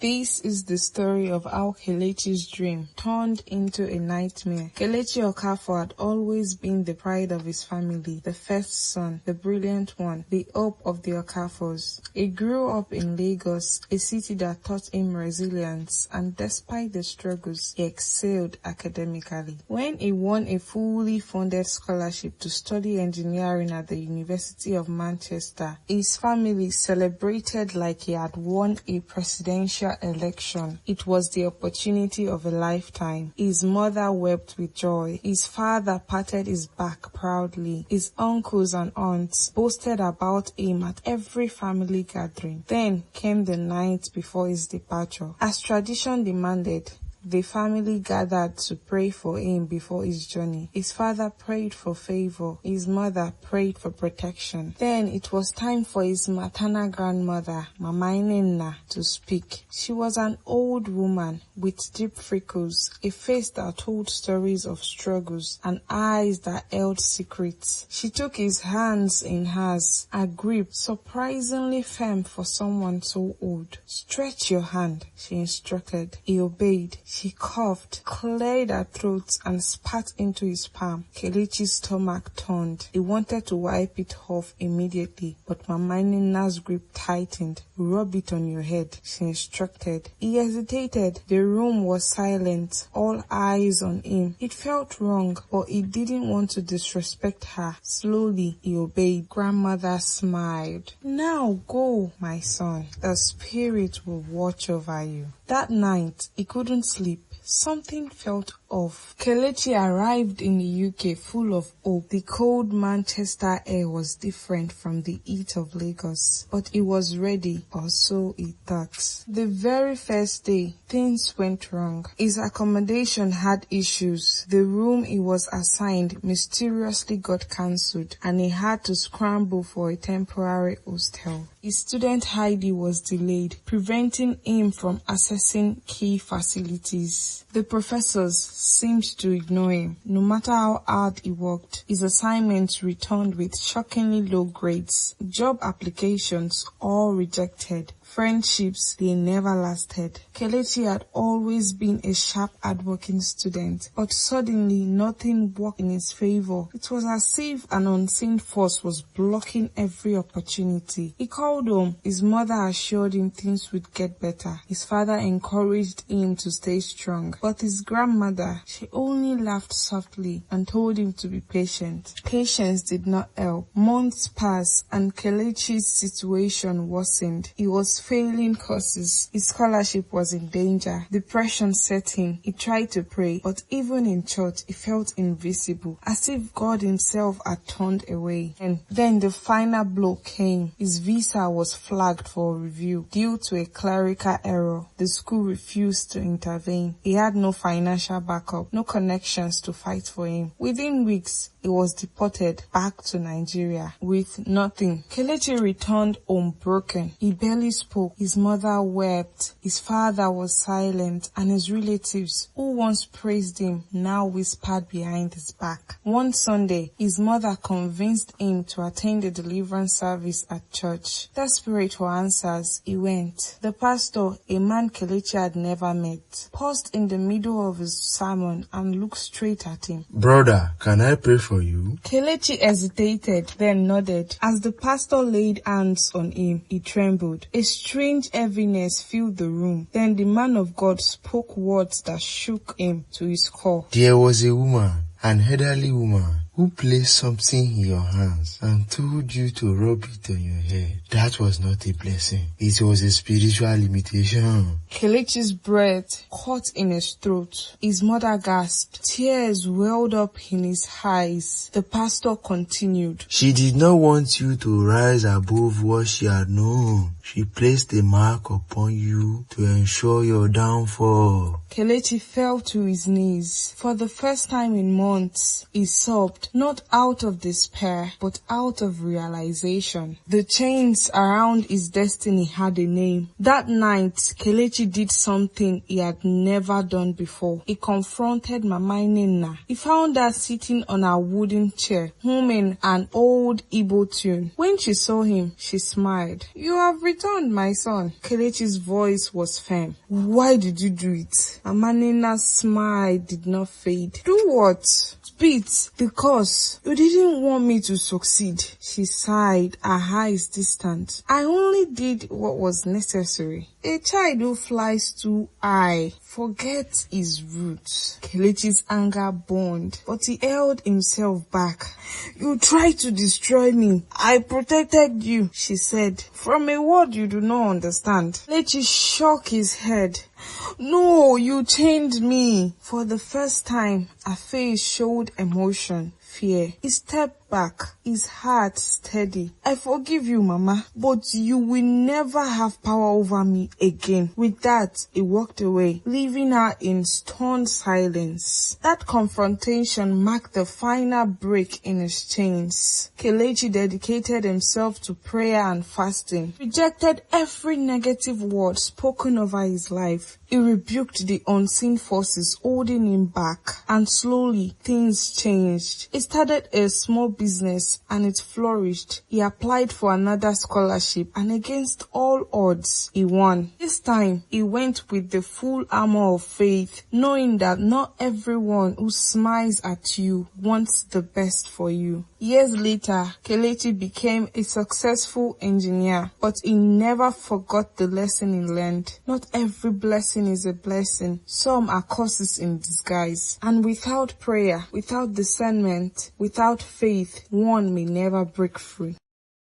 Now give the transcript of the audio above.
This is the story of how Kelechi's dream turned into a nightmare. Kelechi Okafor had always been the pride of his family, the first son, the brilliant one, the hope of the Okafors. He grew up in Lagos, a city that taught him resilience, and despite the struggles, he excelled academically. When he won a fully funded scholarship to study engineering at the University of Manchester, his family celebrated like he had won a presidential election. It was the opportunity of a lifetime. His mother wept with joy. His father patted his back proudly. His uncles and aunts boasted about him at every family gathering. Then came the night before his departure. As tradition demanded, the family gathered to pray for him before his journey. His father prayed for favor. His mother prayed for protection. Then it was time for his maternal grandmother, Mama Inenna, to speak. She was an old woman with deep freckles, a face that told stories of struggles, and eyes that held secrets. She took his hands in hers, a grip surprisingly firm for someone so old. "Stretch your hand," she instructed. He obeyed. She coughed, cleared her throat, and spat into his palm. Kelechi's stomach turned. He wanted to wipe it off immediately, but Mama Nina's grip tightened. "Rub it on your head," she instructed. He hesitated. The room was silent, all eyes on him. It felt wrong, but he didn't want to disrespect her. Slowly, he obeyed. Grandmother smiled. "Now go, my son. The spirit will watch over you." That night, he couldn't sleep. Something felt off. Kelechi arrived in the UK full of hope. The cold Manchester air was different from the heat of Lagos, but he was ready, or so he thought. The very first day, things went wrong. His accommodation had issues. The room he was assigned mysteriously got cancelled, and he had to scramble for a temporary hostel. His student ID was delayed, preventing him from accessing key facilities. The professors seemed to ignore him. No matter how hard he worked, his assignments returned with shockingly low grades. Job applications all rejected. Friendships, they never lasted. Kelechi had always been a sharp, hardworking student, but suddenly nothing worked in his favor. It was as if an unseen force was blocking every opportunity. He called home. His mother assured him things would get better. His father encouraged him to stay strong, but his grandmother, she only laughed softly and told him to be patient. Patience did not help. Months passed and Kelechi's situation worsened. He was failing courses. His scholarship was in danger. Depression set in. He tried to pray, but even in church, he felt invisible, as if God himself had turned away. And then the final blow came. His visa was flagged for review due to a clerical error. The school refused to intervene. He had no financial backup, no connections to fight for him. Within weeks, he was deported back to Nigeria with nothing. Kelechi returned home broken. He barely spoke. His mother wept. His father was silent, and his relatives, who once praised him, now whispered behind his back. One Sunday, his mother convinced him to attend a deliverance service at church. Desperate for answers, he went. The pastor, a man Kelechi had never met, paused in the middle of his sermon and looked straight at him. "Brother, can I pray for you?" Kelechi hesitated, then nodded. As the pastor laid hands on him, he trembled. A strange heaviness filled the room. Then the man of God spoke words that shook him to his core. "There was a woman, an elderly woman, who placed something in your hands and told you to rub it on your head. That was not a blessing. It was a spiritual limitation." Kelechi's breath caught in his throat. His mother gasped. Tears welled up in his eyes. The pastor continued. "She did not want you to rise above what she had known. She placed a mark upon you to ensure your downfall." Kelechi fell to his knees. For the first time in months, he sobbed, not out of despair, but out of realization. The chains around his destiny had a name. That night, Kelechi did something he had never done before. He confronted Mama Nina. He found her sitting on a wooden chair, humming an old Igbo tune. When she saw him, she smiled. "You have returned returned, my son. Kelechi's voice was firm. Why did you do it? Mama Nina's smile did not fade. Do what? Spit, because you didn't want me to succeed. She sighed, her eyes distant. I only did what was necessary. A child who flies too high forgets his roots. Kelechi's anger burned, but he held himself back. You tried to destroy me. I protected you, she said, from a word you do not understand. Kelechi shook his head. No, you changed me. For the first time, her face showed emotion, fear. He stepped back, his heart steady. I forgive you, Mama, but you will never have power over me again. With that, he walked away, leaving her in stunned silence. That confrontation marked the final break in his chains. Kelechi dedicated himself to prayer and fasting, rejected every negative word spoken over his life. He rebuked the unseen forces holding him back, and slowly things changed. He started a small business and it flourished. He applied for another scholarship and against all odds, he won. This time, he went with the full armor of faith, knowing that not everyone who smiles at you wants the best for you. Years later, Kelechi became a successful engineer, but he never forgot the lesson he learned. Not every blessing is a blessing. Some are curses in disguise. And without prayer, without discernment, without faith, one may never break free.